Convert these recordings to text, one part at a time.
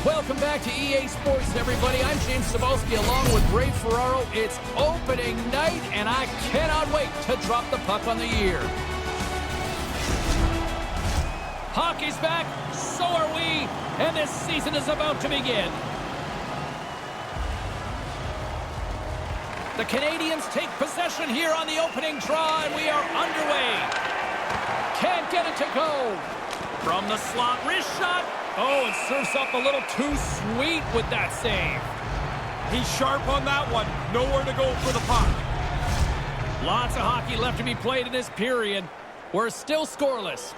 Welcome back to EA Sports, everybody. I'm James Cebulski along with Ray Ferraro. It's opening night, and I cannot wait to drop the puck on the year. Hockey's back, so are we, and this season is about to begin. The Canadiens take possession here on the opening draw, and we are underway. Can't get it to go. From the slot, wrist shot. Oh, and surfs up a little too sweet with that save. He's sharp on that one. Nowhere to go for the puck. Lots of hockey left to be played in this period. We're still scoreless.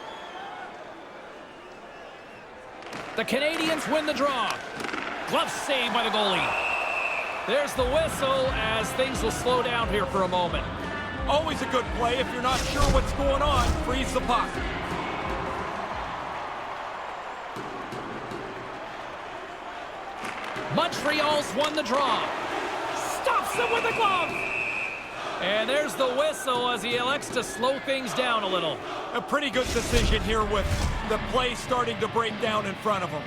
The Canadiens win the draw. Glove save by the goalie. There's the whistle as things will slow down here for a moment. Always a good play. If you're not sure what's going on, freeze the puck. Montreal's won the draw. Stops him with a glove. And there's the whistle as he elects to slow things down a little. A pretty good decision here with the play starting to break down in front of him.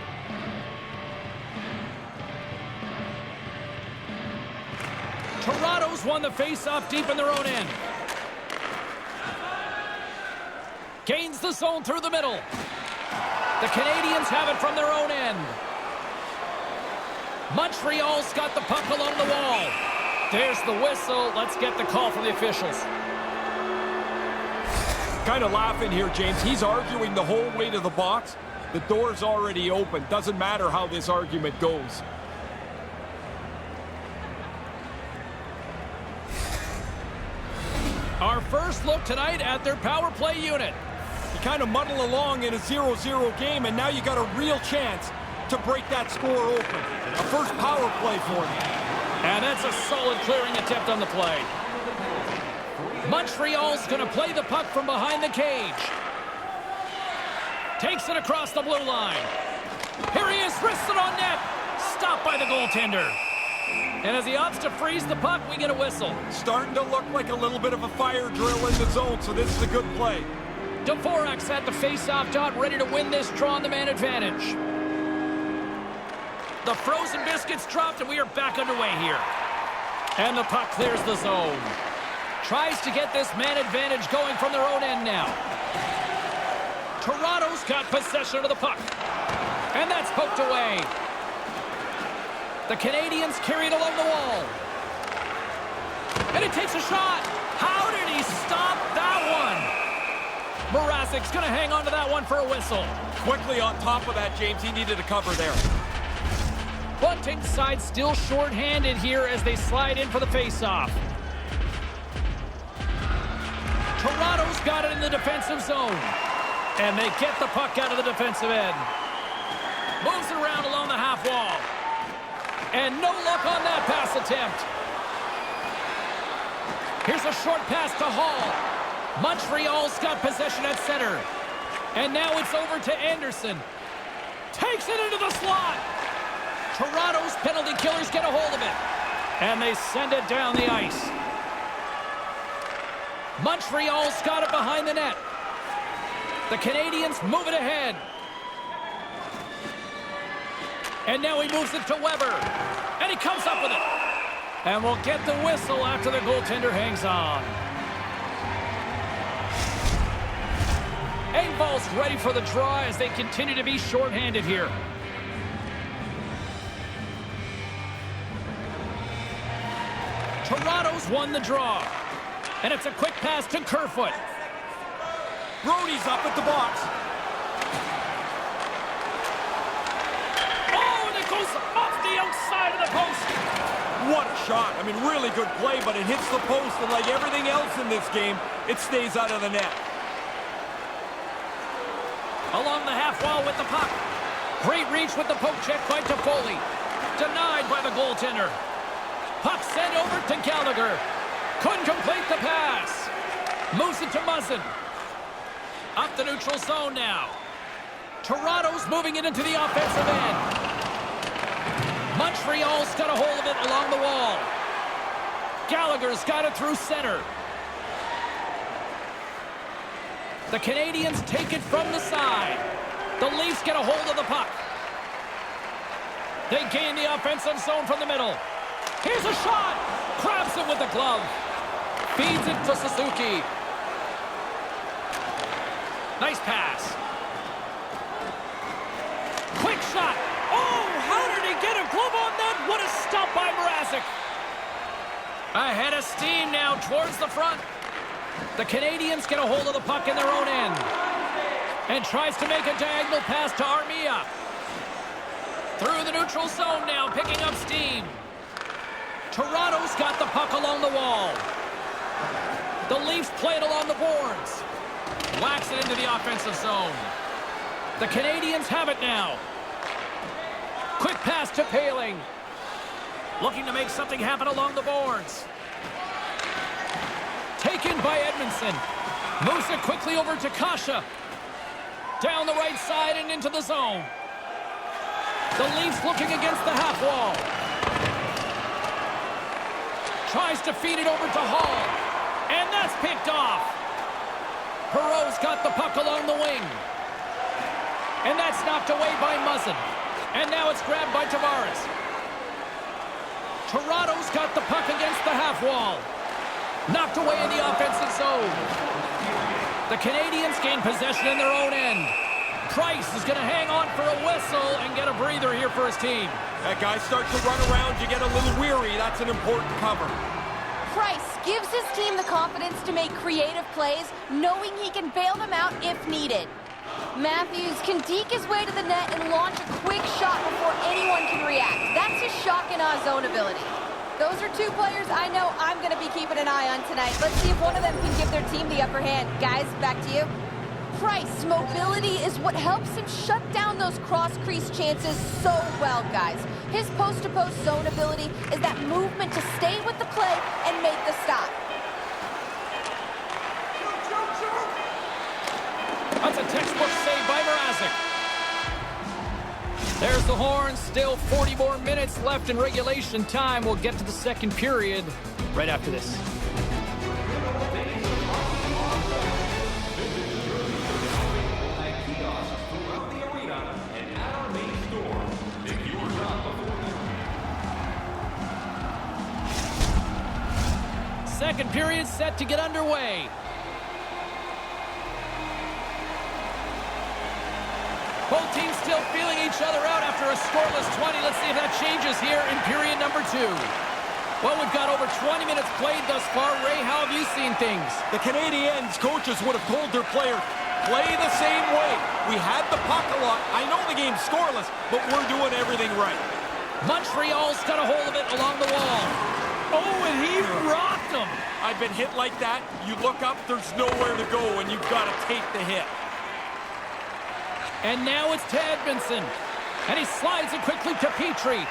Toronto's won the face-off deep in their own end. Gains the zone through the middle. The Canadiens have it from their own end. Montreal's got the puck along the wall. There's the whistle. Let's get the call from the officials. Kind of laughing here, James. He's arguing the whole way to the box. The door's already open. Doesn't matter how this argument goes. Our first look tonight at their power play unit. You kind of muddle along in a 0-0 game, and now you got a real chance to break that score open. A first power play for them. And that's a solid clearing attempt on the play. Montreal's going to play the puck from behind the cage. Takes it across the blue line. Here he is, wristed on net. Stopped by the goaltender. And as he opts to freeze the puck, we get a whistle. Starting to look like a little bit of a fire drill in the zone, so this is a good play. Dvorak's at the face-off dot, ready to win this draw on the man advantage. The frozen biscuits dropped, and we are back underway here. And the puck clears the zone. Tries to get this man advantage going from their own end now. Toronto's got possession of the puck. And that's poked away. The Canadiens carry it along the wall. And he takes a shot. How did he stop that one? Mrazek's going to hang on to that one for a whistle. Quickly on top of that, James, he needed a cover there. Bunting's side still short-handed here as they slide in for the face-off. Toronto's got it in the defensive zone. And they get the puck out of the defensive end. Moves it around along the half wall. And no luck on that pass attempt. Here's a short pass to Hall. Montreal's got possession at center. And now it's over to Anderson. Takes it into the slot. Toronto's penalty killers get a hold of it. And they send it down the ice. Montreal's got it behind the net. The Canadiens move it ahead. And now he moves it to Weber. And he comes up with it. And we'll get the whistle after the goaltender hangs on. Engvall's ready for the draw as they continue to be shorthanded here. Toronto's won the draw. And it's a quick pass to Kerfoot. Brody's up at the box. Oh, and it goes off the outside of the post. What a shot. I mean, really good play, but it hits the post, and like everything else in this game, it stays out of the net. Along the half wall with the puck. Great reach with the poke check by Toffoli. Denied by the goaltender. Puck sent over to Gallagher. Couldn't complete the pass. Moves it to Muzzin. Up the neutral zone now. Toronto's moving it into the offensive end. Montreal's got a hold of it along the wall. Gallagher's got it through center. The Canadiens take it from the side. The Leafs get a hold of the puck. They gain the offensive zone from the middle. Here's a shot. Grabs it with the glove. Feeds it to Suzuki. Nice pass. Quick shot. Oh, how did he get a glove on that? What a stop by Mrazek. Ahead of steam now towards the front. The Canadiens get a hold of the puck in their own end. And tries to make a diagonal pass to Armia. Through the neutral zone now, picking up steam. Toronto's got the puck along the wall. The Leafs play it along the boards. Whacks it into the offensive zone. The Canadiens have it now. Quick pass to Paling. Looking to make something happen along the boards. Taken by Edmondson. Moves it quickly over to Kasha. Down the right side and into the zone. The Leafs looking against the half wall. Tries to feed it over to Hall. And that's picked off. Perreault's got the puck along the wing. And that's knocked away by Muzzin. And now it's grabbed by Tavares. Toronto's got the puck against the half wall. Knocked away in the offensive zone. The Canadiens gain possession in their own end. Price is going to hang on for a whistle and get a breather here for his team. That guy starts to run around, you get a little weary. That's an important cover. Price gives his team the confidence to make creative plays, knowing he can bail them out if needed. Matthews can deke his way to the net and launch a quick shot before anyone can react. That's his shock and awe zone ability. Those are two players I know I'm going to be keeping an eye on tonight. Let's see if one of them can give their team the upper hand. Guys, back to you. Price, mobility is what helps him shut down those cross-crease chances so well, guys. His post-to-post zone ability is that movement to stay with the play and make the stop. That's a textbook save by Mrazek. There's the horn. Still 40 more minutes left in regulation time. We'll get to the second period right after this. Second period set to get underway. Both teams still feeling each other out after a scoreless 20. Let's see if that changes here in period number 2. Well, we've got over 20 minutes played thus far. Ray, how have you seen things? The Canadiens coaches would have told their players, play the same way. We had the puck a lot. I know the game's scoreless, but we're doing everything right. Montreal's got a hold of it along the wall. Oh, and he rocked him. I've been hit like that. You look up, there's nowhere to go, and you've got to take the hit. And now it's to Edmondson. And he slides it quickly to Petrie.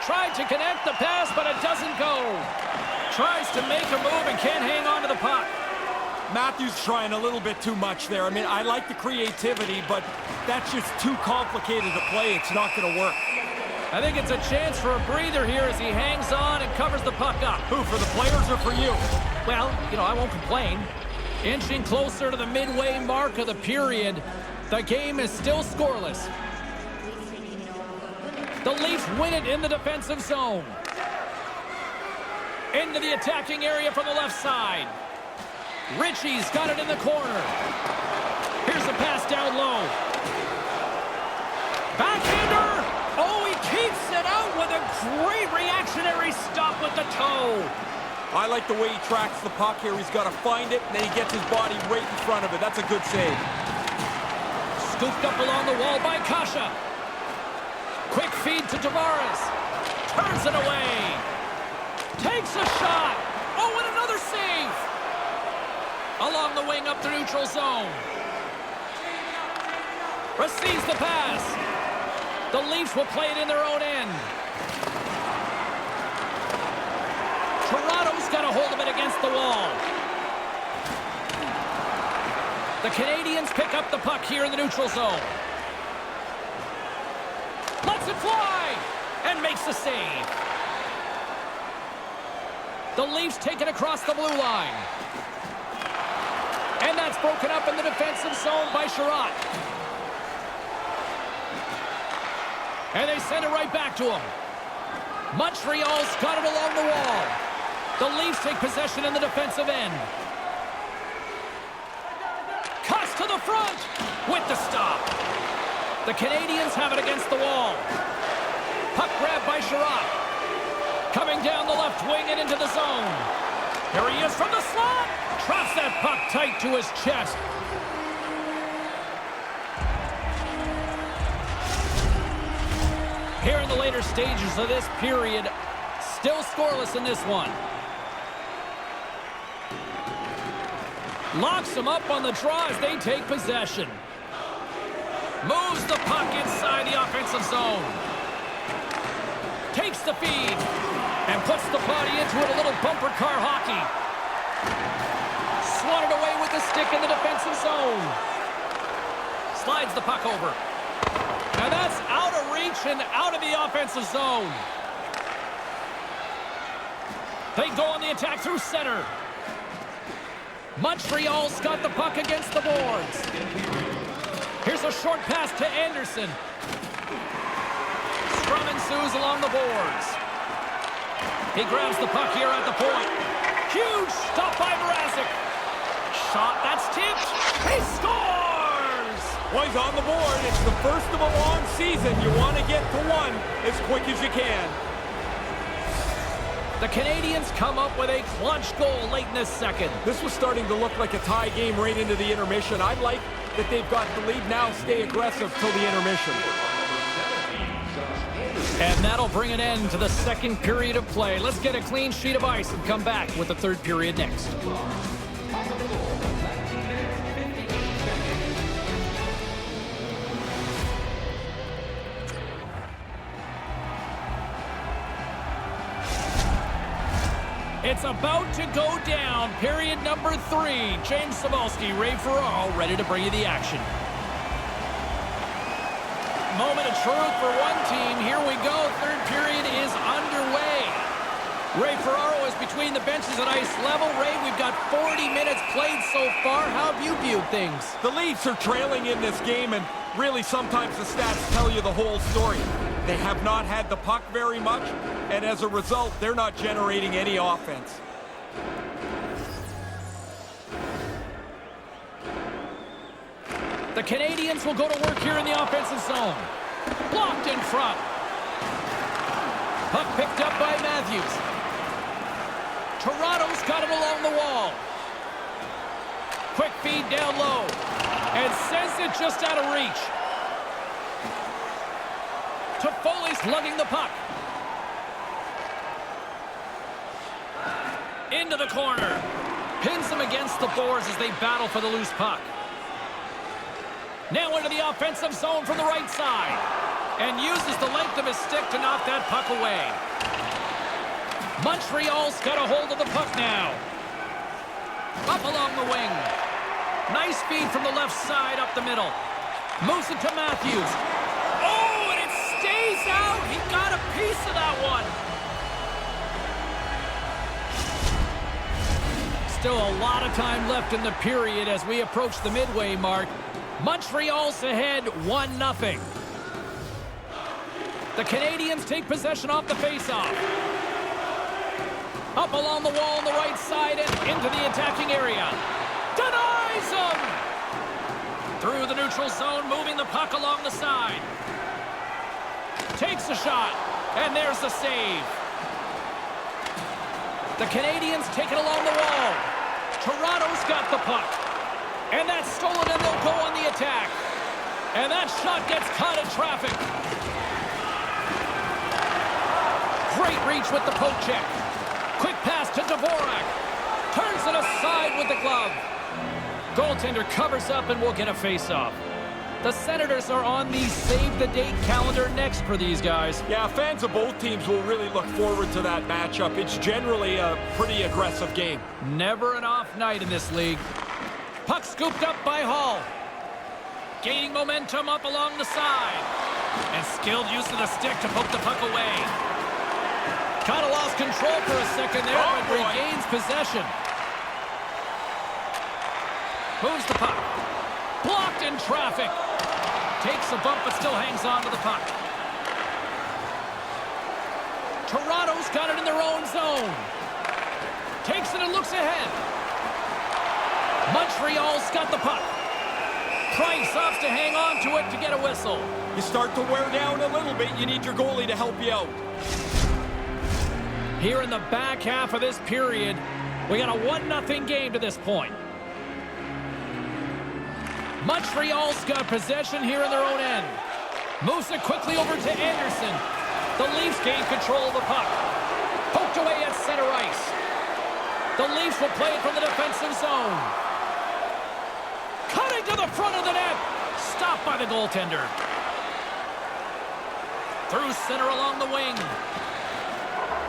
Tried to connect the pass, but it doesn't go. Tries to make a move and can't hang on to the puck. Matthews trying a little bit too much there. I mean, I like the creativity, but that's just too complicated to play. It's not going to work. I think it's a chance for a breather here as he hangs on and covers the puck up. Who, for the players or for you? Well, I won't complain. Inching closer to the midway mark of the period, the game is still scoreless. The Leafs win it in the defensive zone. Into the attacking area from the left side. Ritchie's got it in the corner. Here's the pass down low. Backhander! Oh, he keeps it out with a great reactionary stop with the toe. I like the way he tracks the puck here. He's got to find it, and then he gets his body right in front of it. That's a good save. Scooped up along the wall by Kasha. Quick feed to Tavares. Turns it away. Takes a shot. Oh, and another save. Along the wing up the neutral zone. Receives the pass. The Leafs will play it in their own end. Toronto's got a hold of it against the wall. The Canadiens pick up the puck here in the neutral zone. Lets it fly and makes the save. The Leafs take it across the blue line. And that's broken up in the defensive zone by Sherratt. And they send it right back to him. Montreal's got it along the wall. The Leafs take possession in the defensive end. Cuts to the front with the stop. The Canadiens have it against the wall. Puck grabbed by Sherratt. Coming down the left wing and into the zone. Here he is from the slot. Traps that puck tight to his chest. Here in the later stages of this period, still scoreless in this one. Locks him up on the draw as they take possession. Moves the puck inside the offensive zone. Takes the feed and puts the body into it, a little bumper car hockey. Swatted away with the stick in the defensive zone. Slides the puck over. And that's out of reach and out of the offensive zone. They go on the attack through center. Montreal's got the puck against the boards. Here's a short pass to Anderson. Scrum ensues along the boards. He grabs the puck here at the point. Huge stop by Mrazek. Shot, that's tipped. He scores! Well, he's on the board. It's the first of a long season. You want to get to one as quick as you can. The Canadiens come up with a clutch goal late in this second. This was starting to look like a tie game right into the intermission. I like that they've got the lead now. Stay aggressive till the intermission. And that'll bring an end to the second period of play. Let's get a clean sheet of ice and come back with the third period next. It's about to go down. Period number 3. James Cybulski, Ray Ferraro, ready to bring you the action. Moment of truth for one team. Here we go. Third period is underway. Ray Ferraro is between the benches at ice level. Ray, we've got 40 minutes played so far. How have you viewed things? The Leafs are trailing in this game, and really sometimes the stats tell you the whole story. They have not had the puck very much, and as a result, they're not generating any offense. The Canadiens will go to work here in the offensive zone. Blocked in front. Puck picked up by Matthews. Toronto's got it along the wall. Quick feed down low. And sends it just out of reach. Toffoli's lugging the puck. Into the corner. Pins him against the boards as they battle for the loose puck. Now into the offensive zone from the right side. And uses the length of his stick to knock that puck away. Montreal's got a hold of the puck now. Up along the wing. Nice feed from the left side up the middle. Moves it to Matthews. Oh, and it stays out. He got a piece of that one. Still a lot of time left in the period as we approach the midway mark. Montreal's ahead 1-0. The Canadiens take possession off the faceoff. Up along the wall on the right side and into the attacking area. Denies him! Through the neutral zone, moving the puck along the side. Takes a shot, and there's the save. The Canadiens take it along the wall. Toronto's got the puck. And that's stolen, and they'll go on the attack. And that shot gets caught in traffic. Great reach with the poke check. Quick pass to Dvorak. Turns it aside with the glove. Goaltender covers up and will get a face-off. The Senators are on the save-the-date calendar next for these guys. Yeah, fans of both teams will really look forward to that matchup. It's generally a pretty aggressive game. Never an off night in this league. Puck scooped up by Hall. Gaining momentum up along the side. And skilled use of the stick to poke the puck away. Kind of lost control for a second there, but regains possession. Moves the puck. Blocked in traffic. Takes a bump, but still hangs on to the puck. Toronto's got it in their own zone. Takes it and looks ahead. Montreal's got the puck. Price opts to hang on to it to get a whistle. You start to wear down a little bit. You need your goalie to help you out. Here in the back half of this period, we got a 1-0 game to this point. Montreal's got possession here in their own end. Moves it quickly over to Anderson. The Leafs gain control of the puck. Poked away at center ice. The Leafs will play it from the defensive zone. Cutting to the front of the net. Stopped by the goaltender. Through center along the wing.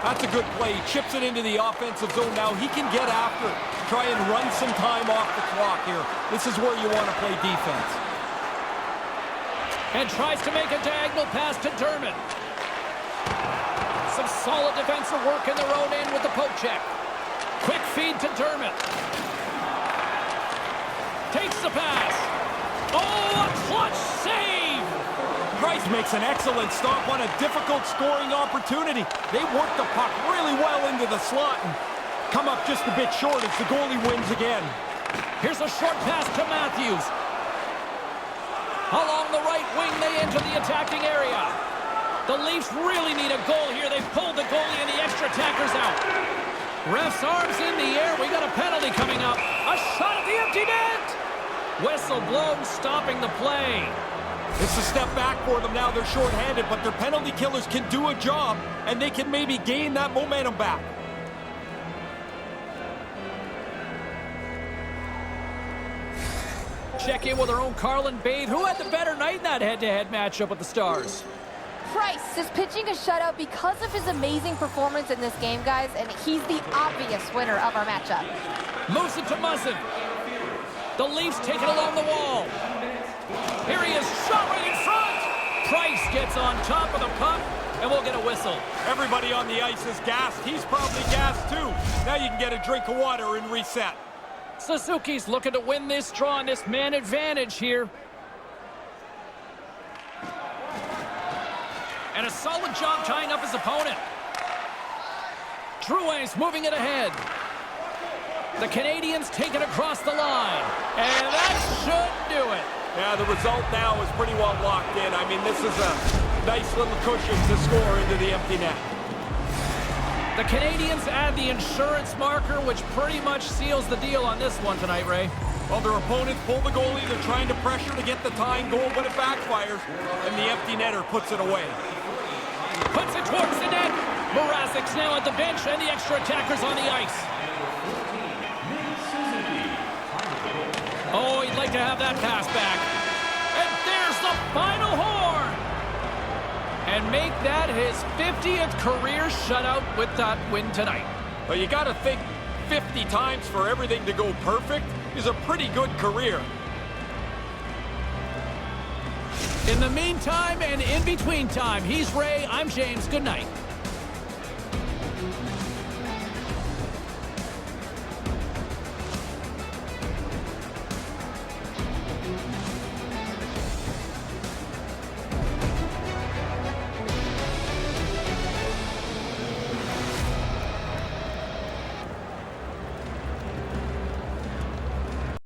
That's a good play. He chips it into the offensive zone now. He can get after it. Try and run some time off the clock here. This is where you want to play defense. And tries to make a diagonal pass to Dermott. Some solid defensive work in their own end with the poke check. Quick feed to Dermott. Takes the pass. Oh, a clutch save! Price makes an excellent stop on a difficult scoring opportunity. They work the puck really well into the slot and come up just a bit short as the goalie wins again. Here's a short pass to Matthews. Along the right wing, they enter the attacking area. The Leafs really need a goal here. They pulled the goalie and the extra attackers out. Ref's arms in the air. We got a penalty coming up. A shot at the empty net. Whistle blown, stopping the play. It's a step back for them now. They're shorthanded, but their penalty killers can do a job, and they can maybe gain that momentum back. Check in with our own Carlin Bathe, who had the better night in that head-to-head matchup with the Stars. Price is pitching a shutout because of his amazing performance in this game, guys, and he's the obvious winner of our matchup. Moves it to Muzzin. The Leafs take it along the wall. Here he is, shot right in front. Price gets on top of the puck, and we'll get a whistle. Everybody on the ice is gassed. He's probably gassed too. Now you can get a drink of water and reset. Suzuki's looking to win this draw on this man advantage here. And a solid job tying up his opponent. Drouin's moving it ahead. The Canadiens take it across the line. And that should do it. Yeah, the result now is pretty well locked in. I mean, this is a nice little cushion to score into the empty net. The Canadiens add the insurance marker, which pretty much seals the deal on this one tonight, Ray. Well, their opponents pull the goalie. They're trying to pressure to get the tying goal, but it backfires, and the empty netter puts it away. Puts it towards the net. Mrazek's now at the bench, and the extra attackers on the ice. Oh, he'd like to have that pass back. And there's the final horn. And make that his 50th career shutout with that win tonight. Well, you got to think 50 times for everything to go perfect is a pretty good career. In the meantime and in between time, he's Ray, I'm James. Good night.